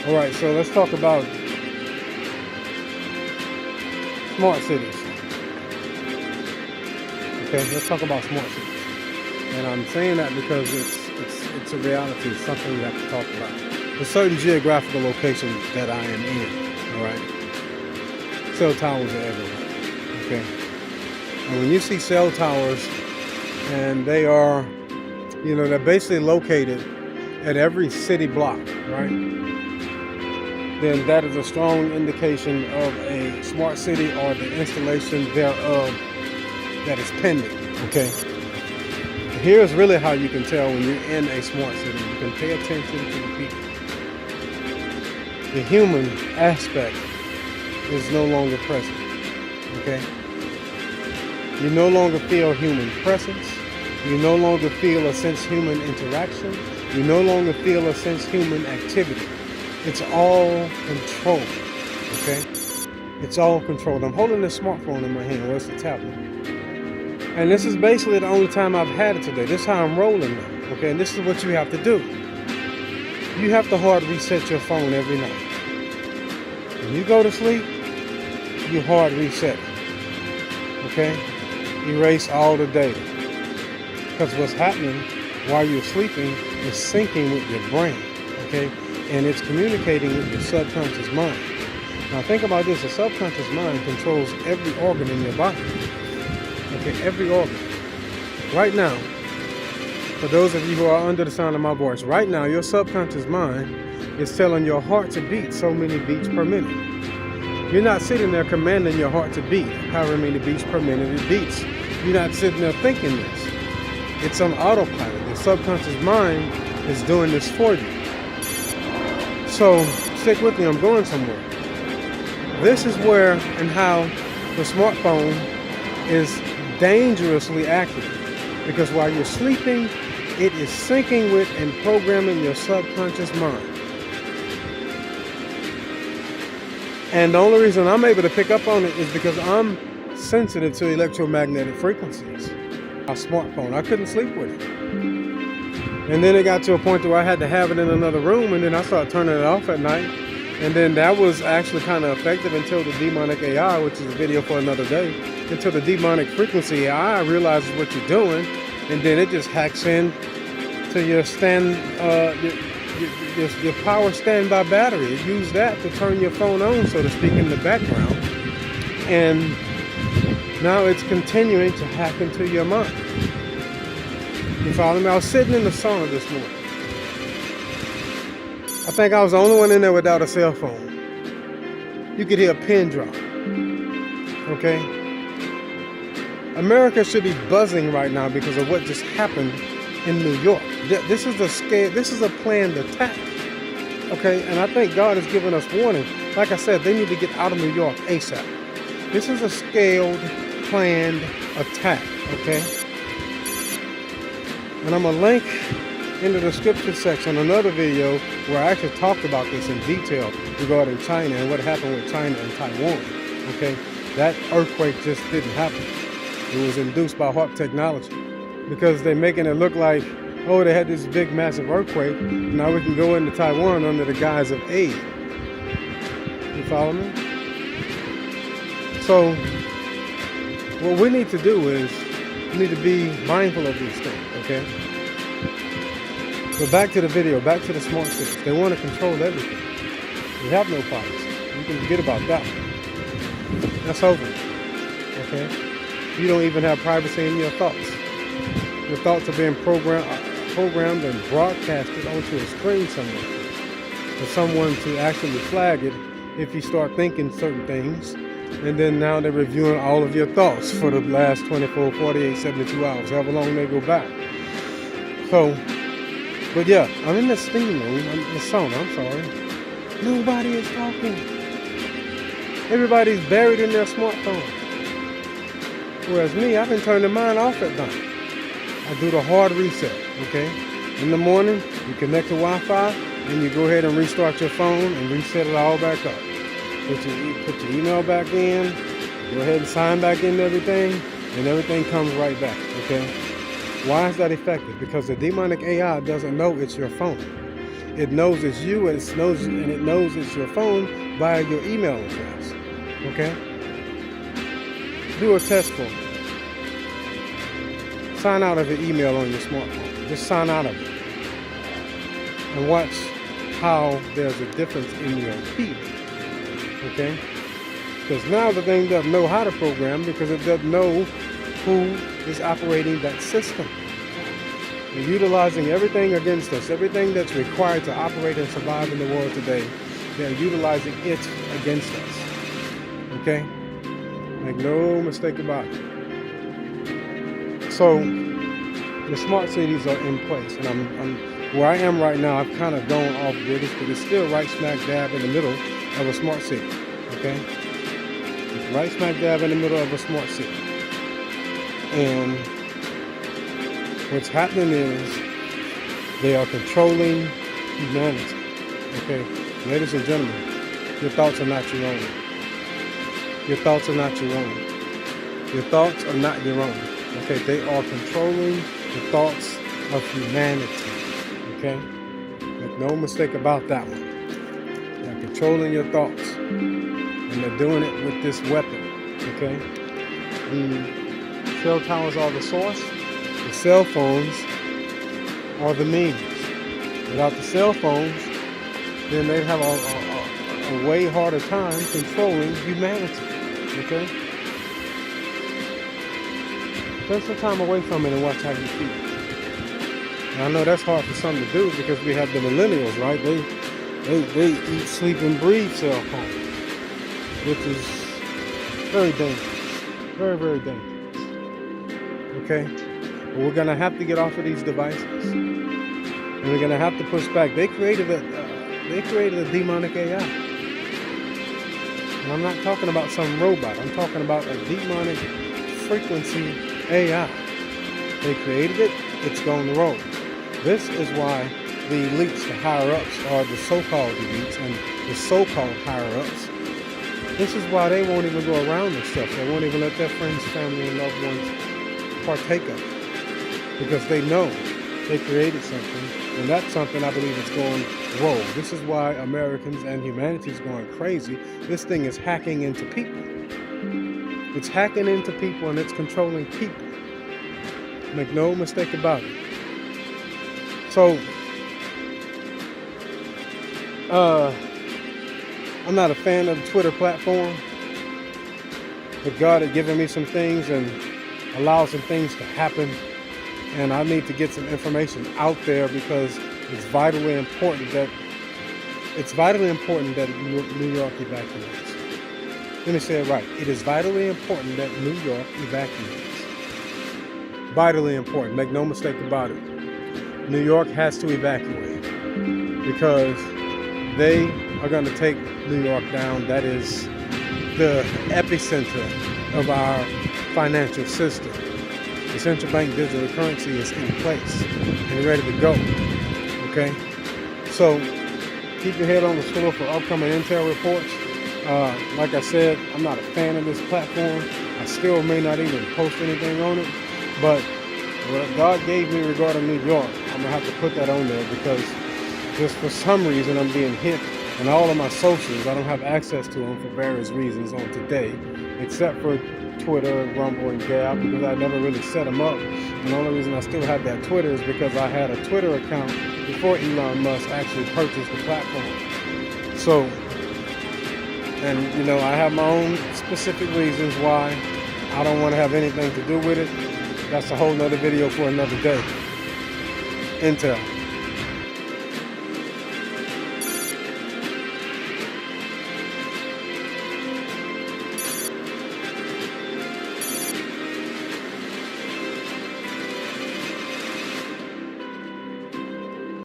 All right, so let's talk about smart cities. Okay, let's talk about smart cities. And I'm saying that because it's a reality. It's something we have to talk about. There's certain geographical locations that I am in. All right, cell towers are everywhere. Okay, and when you see cell towers, and they are, they're basically located at every city block, right? Then that is a strong indication of a smart city or the installation thereof that is pending, okay? Here's really how you can tell when you're in a smart city. You can pay attention to the people. The human aspect is no longer present, okay? You no longer feel human presence. You no longer feel a sense of human interaction. You no longer feel a sense of human activity. It's all controlled, okay? It's all controlled. I'm holding this smartphone in my hand. Well, it's a tablet. And this is basically the only time I've had it today. This is how I'm rolling now, okay? And this is what you have to do. You have to hard reset your phone every night. When you go to sleep, you hard reset it, okay? Erase all the data. Because what's happening while you're sleeping is syncing with your brain, okay? And it's communicating with your subconscious mind. Now think about this, the subconscious mind controls every organ in your body. Okay, every organ. Right now, for those of you who are under the sound of my voice, right now your subconscious mind is telling your heart to beat so many beats per minute. You're not sitting there commanding your heart to beat however many beats per minute it beats. You're not sitting there thinking this. It's on autopilot. The subconscious mind is doing this for you. So stick with me, I'm going somewhere. This is where and how the smartphone is dangerously accurate. Because while you're sleeping, it is syncing with and programming your subconscious mind. And the only reason I'm able to pick up on it is because I'm sensitive to electromagnetic frequencies. My smartphone, I couldn't sleep with it. And then it got to a point where I had to have it in another room, and then I started turning it off at night. And then that was actually kind of effective until the demonic AI, which is a video for another day, until the demonic frequency AI realizes what you're doing, and then it just hacks in to your your power standby battery. It used that to turn your phone on, so to speak, in the background. And now it's continuing to hack into your mind. You follow me? I was sitting in the sauna this morning. I think I was the only one in there without a cell phone. You could hear a pin drop. Okay? America should be buzzing right now because of what just happened in New York. This is a planned attack. Okay? And I think God has given us warning. Like I said, they need to get out of New York ASAP. This is a scaled, planned attack. Okay? And I'm going to link in the description section another video where I actually talked about this in detail regarding China and what happened with China and Taiwan. Okay, that earthquake just didn't happen. It was induced by HARP technology because they're making it look like, oh, they had this big massive earthquake. Now we can go into Taiwan under the guise of aid. You follow me? So what we need to do is we need to be mindful of these things, okay? So back to the video, back to the smart cities. They want to control everything. We have no privacy. You can forget about that. That's over. Okay? You don't even have privacy in your thoughts. Your thoughts are being programmed and broadcasted onto a screen somewhere for someone to actually flag it if you start thinking certain things. And then now they're reviewing all of your thoughts for the last 24, 48, 72 hours, however long they go back. So, but yeah, I'm in the steam room, I'm in the sauna, I'm sorry. Nobody is talking. Everybody's buried in their smartphone. Whereas me, I've been turning mine off at night. I do the hard reset, okay? In the morning, you connect to Wi-Fi, and you go ahead and restart your phone and reset it all back up. Put your email back in, go ahead and sign back into everything, and everything comes right back, okay? Why is that effective? Because the demonic AI doesn't know it's your phone. It knows it's you, and it knows it's your phone via your email address. Okay? Do a test for me. Sign out of your email on your smartphone. Just sign out of it. And watch how there's a difference in your feed. Okay? Because now the thing doesn't know how to program because it doesn't know who is operating that system. They're utilizing everything against us, everything that's required to operate and survive in the world today. They're utilizing it against us. Okay? Make no mistake about it. So the smart cities are in place, and I'm where I am right now. I've kind of gone off grid, but it's still right smack dab in the middle of a smart city. Okay? It's right smack dab in the middle of a smart city. And what's happening is they are controlling humanity. Okay, ladies and gentlemen, your thoughts are not your own. Your thoughts are not your own. Your thoughts are not your own. Okay, they are controlling the thoughts of humanity. Okay, make no mistake about that one. They're controlling your thoughts, and they're doing it with this weapon. Okay, the cell towers are the source. The cell phones are the means. Without the cell phones, then they'd have a way harder time controlling humanity. Okay? Spend some time away from it and watch how you feel. Now, I know that's hard for some to do because we have the millennials, right? They eat, sleep, and breathe cell phones, which is very dangerous. Very, very dangerous. Okay? But we're going to have to get off of these devices. And we're going to have to push back. They created a demonic AI. And I'm not talking about some robot. I'm talking about a demonic frequency AI. They created it. It's going to roll. This is why the elites, the higher-ups, are the so-called elites and the so-called higher-ups. This is why they won't even go around this stuff. They won't even let their friends, family, and loved ones partake of it. Because they know they created something, and that something, I believe, is going rogue. This is why Americans and humanity is going crazy. This thing is hacking into people. It's hacking into people, and it's controlling people. Make no mistake about it. So, I'm not a fan of the Twitter platform, but God had given me some things and allowed some things to happen. And I need to get some information out there because it's vitally important that New York evacuates. Let me say it right. It is vitally important that New York evacuates. Vitally important. Make no mistake about it. New York has to evacuate because they are going to take New York down. That is the epicenter of our financial system. The central bank digital currency is in place and ready to go. Okay? So keep your head on the swivel for upcoming intel reports. Like I said, I'm not a fan of this platform. I still may not even post anything on it. But what God gave me regarding New York, I'm going to have to put that on there because just for some reason I'm being hit on all of my socials. I don't have access to them for various reasons on today, except for Twitter, Rumble, and Gab, because I never really set them up. And the only reason I still have that Twitter is because I had a Twitter account before Elon Musk actually purchased the platform. So, and you know, I have my own specific reasons why I don't want to have anything to do with it. That's a whole nother video for another day. Intel.